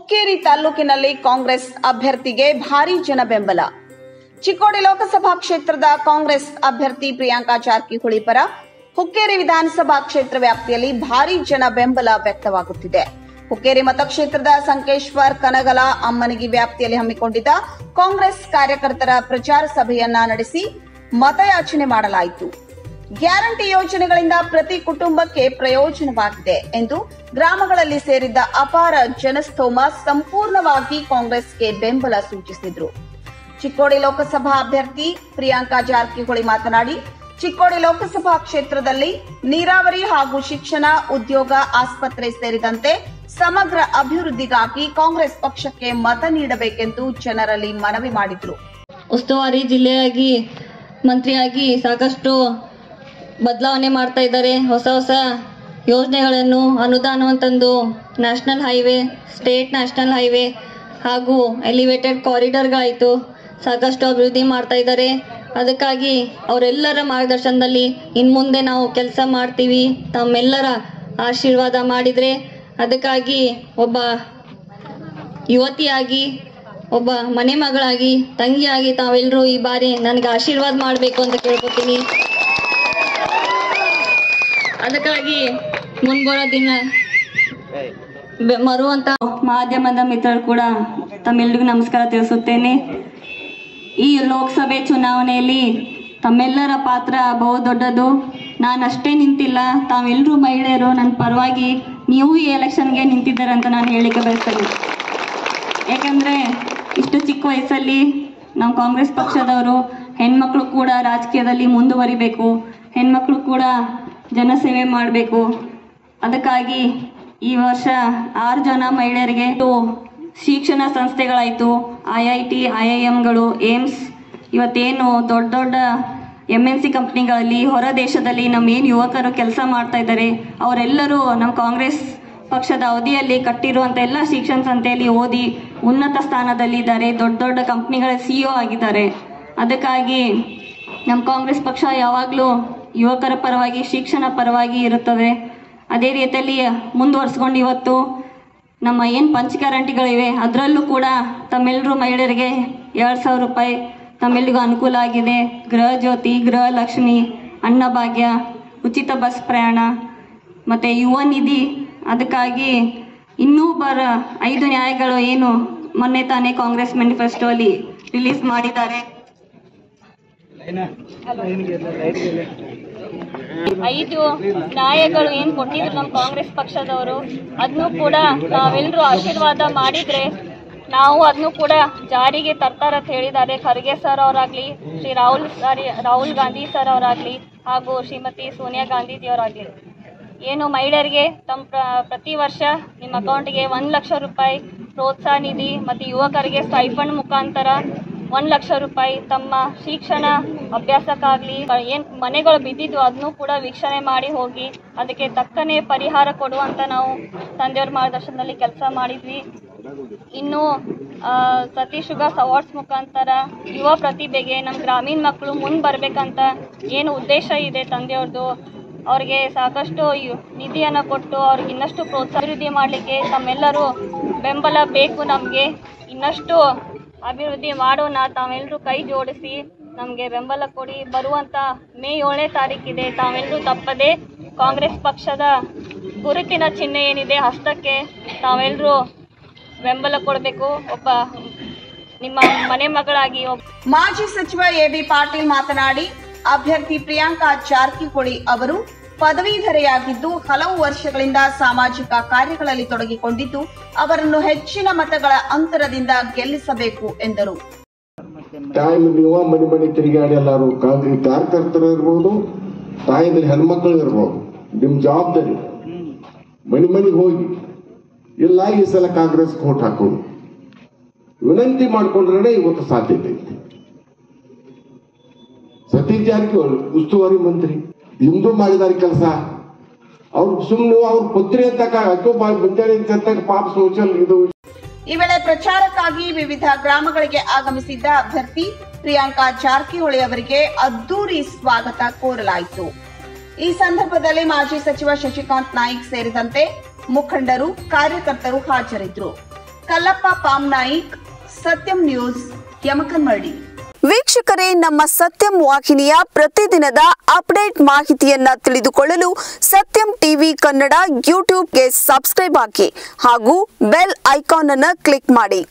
ಹುಕ್ಕೇರಿ ತಾಲೂಕಿನಲ್ಲಿ ಕಾಂಗ್ರೆಸ್ ಅಭ್ಯರ್ಥಿಗೆ ಭಾರೀ ಜನ ಬೆಂಬಲ. ಚಿಕ್ಕೋಡಿ ಲೋಕಸಭಾ ಕ್ಷೇತ್ರದ ಕಾಂಗ್ರೆಸ್ ಅಭ್ಯರ್ಥಿ ಪ್ರಿಯಾಂಕಾ ಜಾರಕಿಹೊಳಿ ಪರ ಹುಕ್ಕೇರಿ ವಿಧಾನಸಭಾ ಕ್ಷೇತ್ರ ವ್ಯಾಪ್ತಿಯಲ್ಲಿ ಭಾರೀ ಜನ ಬೆಂಬಲ ವ್ಯಕ್ತವಾಗುತ್ತಿದೆ. ಹುಕ್ಕೇರಿ ಮತಕ್ಷೇತ್ರದ ಸಂಕೇಶ್ವರ್ ಕನಗಲ ಅಮ್ಮನಗಿ ವ್ಯಾಪ್ತಿಯಲ್ಲಿ ಹಮ್ಮಿಕೊಂಡಿದ್ದ ಕಾಂಗ್ರೆಸ್ ಕಾರ್ಯಕರ್ತರ ಪ್ರಚಾರ ಸಭೆಯನ್ನ ನಡೆಸಿ ಮತಯಾಚನೆ ಮಾಡಲಾಯಿತು. ಗ್ಯಾರಂಟಿ ಯೋಜನೆಗಳಿಂದ ಪ್ರತಿ ಕುಟುಂಬಕ್ಕೆ ಪ್ರಯೋಜನವಾಗಿದೆ ಎಂದು ಗ್ರಾಮಗಳಲ್ಲಿ ಸೇರಿದ್ದ ಅಪಾರ ಜನಸ್ತೋಮ ಸಂಪೂರ್ಣವಾಗಿ ಕಾಂಗ್ರೆಸ್ಗೆ ಬೆಂಬಲ ಸೂಚಿಸಿದರು. ಚಿಕ್ಕೋಡಿ ಲೋಕಸಭಾ ಅಭ್ಯರ್ಥಿ ಪ್ರಿಯಾಂಕಾ ಜಾರಕಿಹೊಳಿ ಮಾತನಾಡಿ, ಚಿಕ್ಕೋಡಿ ಲೋಕಸಭಾ ಕ್ಷೇತ್ರದಲ್ಲಿ ನೀರಾವರಿ ಹಾಗೂ ಶಿಕ್ಷಣ, ಉದ್ಯೋಗ, ಆಸ್ಪತ್ರೆ ಸೇರಿದಂತೆ ಸಮಗ್ರ ಅಭಿವೃದ್ಧಿಗಾಗಿ ಕಾಂಗ್ರೆಸ್ ಪಕ್ಷಕ್ಕೆ ಮತ ನೀಡಬೇಕೆಂದು ಜನರಲ್ಲಿ ಮನವಿ ಮಾಡಿದರು. ಉಸ್ತುವಾರಿ ಜಿಲ್ಲೆಯಾಗಿ ಮಂತ್ರಿಯಾಗಿ ಸಾಕಷ್ಟು ಬದಲಾವಣೆ ಮಾಡ್ತಾ ಇದ್ದಾರೆ. ಹೊಸ ಹೊಸ ಯೋಜನೆಗಳನ್ನು ಅನುದಾನವನ್ನು ತಂದು national highway, state national highway ಹಾಗೂ ಎಲಿವೇಟೆಡ್ ಕಾರಿಡಾರ್ಗಳಾಯಿತು, ಸಾಕಷ್ಟು ಅಭಿವೃದ್ಧಿ ಮಾಡ್ತಾ ಇದ್ದಾರೆ. ಅದಕ್ಕಾಗಿ ಅವರೆಲ್ಲರ ಮಾರ್ಗದರ್ಶನದಲ್ಲಿ ಇನ್ನು ಮುಂದೆ ನಾವು ಕೆಲಸ ಮಾಡ್ತೀವಿ, ತಮ್ಮೆಲ್ಲರ ಆಶೀರ್ವಾದ ಮಾಡಿದರೆ. ಅದಕ್ಕಾಗಿ ಒಬ್ಬ ಯುವತಿಯಾಗಿ, ಒಬ್ಬ ಮನೆ ಮಗಳಾಗಿ, ತಂಗಿಯಾಗಿ ತಾವೆಲ್ಲರೂ ಈ ಬಾರಿ ನನಗೆ ಆಶೀರ್ವಾದ ಮಾಡಬೇಕು ಅಂತ ಕೇಳ್ಕೊತೀನಿ. ಅದಕ್ಕಾಗಿ ಮುಂಬರೋ ದಿನ ಮರುವಂತ ಮಾಧ್ಯಮದ ಮಿತ್ರರು ಕೂಡ ತಮ್ಮೆಲ್ಲರಿಗೂ ನಮಸ್ಕಾರ ತಿಳಿಸುತ್ತೇನೆ. ಈ ಲೋಕಸಭೆ ಚುನಾವಣೆಯಲ್ಲಿ ತಮ್ಮೆಲ್ಲರ ಪಾತ್ರ ಬಹುದೊಡ್ಡದು. ನಾನಷ್ಟೇ ನಿಂತಿಲ್ಲ, ತಾವೆಲ್ಲರೂ ಮಹಿಳೆಯರು ನನ್ನ ಪರವಾಗಿ ನೀವು ಈ ಎಲೆಕ್ಷನ್ಗೆ ನಿಂತಿದ್ದಾರೆ ಅಂತ ನಾನು ಹೇಳಲಿಕ್ಕೆ ಬಯಸ್ತೇನೆ. ಯಾಕಂದರೆ ಇಷ್ಟು ಚಿಕ್ಕ ವಯಸ್ಸಲ್ಲಿ ನಾವು ಕಾಂಗ್ರೆಸ್ ಪಕ್ಷದವರು ಹೆಣ್ಮಕ್ಳು ಕೂಡ ರಾಜಕೀಯದಲ್ಲಿ ಮುಂದುವರಿಬೇಕು, ಹೆಣ್ಮಕ್ಳು ಕೂಡ ಜನಸೇವೆ ಮಾಡಬೇಕು. ಅದಕ್ಕಾಗಿ ಈ ವರ್ಷ 6 ಜನ ಮಹಿಳೆಯರಿಗೆ ಶಿಕ್ಷಣ ಸಂಸ್ಥೆಗಳಾಯಿತು, IIT, IIMಗಳು, ಏಮ್ಸ್, ಇವತ್ತೇನು ದೊಡ್ಡ ದೊಡ್ಡ MNC ಕಂಪ್ನಿಗಳಲ್ಲಿ ಹೊರ ದೇಶದಲ್ಲಿ ನಮ್ಮೇನು ಯುವಕರು ಕೆಲಸ ಮಾಡ್ತಾ ಇದ್ದಾರೆ, ಅವರೆಲ್ಲರೂ ನಮ್ಮ ಕಾಂಗ್ರೆಸ್ ಪಕ್ಷದ ಅವಧಿಯಲ್ಲಿ ಕಟ್ಟಿರುವಂಥ ಎಲ್ಲ ಶಿಕ್ಷಣ ಸಂಸ್ಥೆಯಲ್ಲಿ ಓದಿ ಉನ್ನತ ಸ್ಥಾನದಲ್ಲಿದ್ದಾರೆ, ದೊಡ್ಡ ದೊಡ್ಡ ಕಂಪ್ನಿಗಳ CEO ಆಗಿದ್ದಾರೆ. ಅದಕ್ಕಾಗಿ ನಮ್ಮ ಕಾಂಗ್ರೆಸ್ ಪಕ್ಷ ಯಾವಾಗಲೂ ಯುವಕರ ಪರವಾಗಿ, ಶಿಕ್ಷಣ ಪರವಾಗಿ ಇರುತ್ತದೆ. ಅದೇ ರೀತಿಯಲ್ಲಿ ಮುಂದುವರ್ಸ್ಕೊಂಡು ಇವತ್ತು ನಮ್ಮ ಏನು ಪಂಚ ಗ್ಯಾರಂಟಿಗಳಿವೆ ಅದರಲ್ಲೂ ಕೂಡ ತಮ್ಮೆಲ್ಲರೂ ಮಹಿಳೆಯರಿಗೆ 2,000 ರೂಪಾಯಿ ತಮ್ಮೆಲ್ಲರಿಗೂ ಅನುಕೂಲ ಆಗಿದೆ. ಗೃಹ ಜ್ಯೋತಿ, ಗೃಹ ಲಕ್ಷ್ಮಿ, ಅನ್ನಭಾಗ್ಯ, ಉಚಿತ ಬಸ್ ಪ್ರಯಾಣ ಮತ್ತು ಯುವ ನಿಧಿ. ಅದಕ್ಕಾಗಿ ಇನ್ನೂ 5 ನ್ಯಾಯಗಳು ಏನು ಮೊನ್ನೆ ತಾನೇ ಕಾಂಗ್ರೆಸ್ ಮ್ಯಾನಿಫೆಸ್ಟೋ ಅಲ್ಲಿ ರಿಲೀಸ್ ಮಾಡಿದ್ದಾರೆ. 5 ನ್ಯಾಯಗಳು ಏನು ಕೊಟ್ಟಿದ್ರು ನಮ್ಮ ಕಾಂಗ್ರೆಸ್ ಪಕ್ಷದವರು, ಅದನ್ನು ಕೂಡ ನಾವೆಲ್ಲರೂ ಆಶೀರ್ವಾದ ಮಾಡಿದರೆ ನಾವು ಅದನ್ನು ಕೂಡ ಜಾರಿಗೆ ತರ್ತಾರೆ ಅಂತ ಹೇಳಿದ್ದಾರೆ. ಖರ್ಗೆ ಸರ್ ಅವರಾಗಲಿ, ಶ್ರೀ ರಾಹುಲ್ ಗಾಂಧಿ ಸರ್ ಅವರಾಗಲಿ ಹಾಗೂ ಶ್ರೀಮತಿ ಸೋನಿಯಾ ಗಾಂಧೀಜಿಯವರಾಗಲಿ, ಏನು ಮಹಿಳೆಯರಿಗೆ ಪ್ರತಿ ವರ್ಷ ನಿಮ್ಮ ಅಕೌಂಟಿಗೆ 1 ಲಕ್ಷ ರೂಪಾಯಿ ಪ್ರೋತ್ಸಾಹ ನಿಧಿ ಮತ್ತು ಯುವಕರಿಗೆ ಸ್ಟೈಫಂಡ್ ಮುಖಾಂತರ 1 ಲಕ್ಷ ರೂಪಾಯಿ ತಮ್ಮ ಶಿಕ್ಷಣ ಅಭ್ಯಾಸಕ್ಕಾಗಲಿ ಏನು ಮನೆಗಳು ಬಿದ್ದಿದ್ದು ಅದನ್ನು ಕೂಡ ವೀಕ್ಷಣೆ ಮಾಡಿ ಹೋಗಿ ಅದಕ್ಕೆ ತಕ್ಕನೇ ಪರಿಹಾರ ಕೊಡುವಂಥ ನಾವು ತಂದೆಯವ್ರ ಮಾರ್ಗದರ್ಶನದಲ್ಲಿ ಕೆಲಸ ಮಾಡಿದ್ವಿ. ಇನ್ನು ಸತೀಶ್ ಶುಗರ್ಸ್ ಅವಾರ್ಡ್ಸ್ ಮುಖಾಂತರ ಯುವ ಪ್ರತಿಭೆಗೆ ನಮ್ಮ ಗ್ರಾಮೀಣ ಮಕ್ಕಳು ಮುಂದೆ ಬರಬೇಕಂತ ಏನು ಉದ್ದೇಶ ಇದೆ ತಂದೆಯವ್ರದ್ದು, ಅವ್ರಿಗೆ ಸಾಕಷ್ಟು ನಿಧಿಯನ್ನು ಕೊಟ್ಟು ಅವ್ರಿಗೆ ಇನ್ನಷ್ಟು ಪ್ರೋತ್ಸಾಹ ಅಭಿವೃದ್ಧಿ ಮಾಡಲಿಕ್ಕೆ ತಮ್ಮೆಲ್ಲರೂ ಬೆಂಬಲ ಬೇಕು. ನಮಗೆ ಇನ್ನಷ್ಟು ಅಭಿವೃದ್ಧಿ ಮಾಡೋಣ, ತಾವೆಲ್ಲರೂ ಕೈ ಜೋಡಿಸಿ ನಮಗೆ ಬೆಂಬಲ ಕೊಡಿ. ಬರುವಂಥ ಮೇ 7ನೇ ತಾರೀಕಿದೆ, ತಾವೆಲ್ಲರೂ ತಪ್ಪದೆ ಕಾಂಗ್ರೆಸ್ ಪಕ್ಷದ ಗುರುತಿನ ಚಿಹ್ನೆ ಏನಿದೆ ಹಸ್ತಕ್ಕೆ ತಾವೆಲ್ಲರೂ ಬೆಂಬಲ ಕೊಡಬೇಕು. ಒಬ್ಬ ನಿಮ್ಮ ಮನೆ ಮಗಳಾಗಿ. ಮಾಜಿ ಸಚಿವ AB ಪಾಟೀಲ್ ಮಾತನಾಡಿ, ಅಭ್ಯರ್ಥಿ ಪ್ರಿಯಾಂಕಾ ಜಾರಕಿಹೊಳಿ ಅವರು ಪದವೀಧರೆಯಾಗಿದ್ದು ಹಲವು ವರ್ಷಗಳಿಂದ ಸಾಮಾಜಿಕ ಕಾರ್ಯಗಳಲ್ಲಿ ತೊಡಗಿಕೊಂಡಿದ್ದು ಅವರನ್ನು ಹೆಚ್ಚಿನ ಮತಗಳ ಅಂತರದಿಂದ ಗೆಲ್ಲಿಸಬೇಕು ಎಂದರು. ನೀವು ಮನೆ ಮನೆ ತಿರುಗಾಡಿ ಎಲ್ಲರೂ ಕಾಂಗ್ರೆಸ್ ಕಾರ್ಯಕರ್ತರು ಇರ್ಬೋದು, ತಾಯಿ들 ಹೆಣ್ಮಕ್ಳು ಇರ್ಬೋದು, ನಿಮ್ ಜವಾಬ್ದಾರಿ ಮನೆ ಮನೆಗೆ ಹೋಗಿ ಇಲ್ಲ ಈ ಸಲ ಕಾಂಗ್ರೆಸ್ ಓಟ್ ಹಾಕೋದು ವಿನಂತಿ ಮಾಡ್ಕೊಂಡ್ರೆ ಇವತ್ತು ಸಾಧ್ಯತೆ ಐತಿ. ಸತೀಶ್ ಜಾರಕಿಹೊಳಿ ಉಸ್ತುವಾರಿ ಮಂತ್ರಿ ಹಿಂದೂ ಮಾಡಿದಾರೆ ಕೆಲಸ. ಅವ್ರು ಸುಮ್ಮನೆ ಅವ್ರ ಪುತ್ರಿ ಅಂತ ಪಾಪ ಸೋಷಿಯಲ್ ಇದು. ಈ ವೇಳೆ ಪ್ರಚಾರಕ್ಕಾಗಿ ವಿವಿಧ ಗ್ರಾಮಗಳಿಗೆ ಆಗಮಿಸಿದ್ದ ಅಭ್ಯರ್ಥಿ ಪ್ರಿಯಾಂಕಾ ಜಾರಕಿಹೊಳಿ ಅವರಿಗೆ ಅದ್ದೂರಿ ಸ್ವಾಗತ ಕೋರಲಾಯಿತು. ಈ ಸಂದರ್ಭದಲ್ಲಿ ಮಾಜಿ ಸಚಿವ ಶಶಿಕಾಂತ್ ನಾಯ್ಕ್ ಸೇರಿದಂತೆ ಮುಖಂಡರು, ಕಾರ್ಯಕರ್ತರು ಹಾಜರಿದ್ದರು. ಕಲ್ಲಪ್ಪ ಪಾಮ್ನಾಯಿಕ್, ಸತ್ಯಂ ನ್ಯೂಸ್, ಯಮಕನ್ಮರಡಿ. ವೀಕ್ಷಕರೇ, ನಮ್ಮ ಸತ್ಯಂ ವಾಹಿನಿಯ ಪ್ರತಿದಿನದ ಅಪ್ಡೇಟ್ ಮಾಹಿತಿಯನ್ನ ತಿಳಿದುಕೊಳ್ಳಲು ಸತ್ಯಂ ಟಿವಿ ಕನ್ನಡ ಯೂಟ್ಯೂಬ್ಗೆ ಸಬ್ಸ್ಕ್ರೈಬ್ ಹಾಕಿ ಹಾಗೂ ಬೆಲ್ ಐಕಾನ್ ಅನ್ನು ಕ್ಲಿಕ್ ಮಾಡಿ.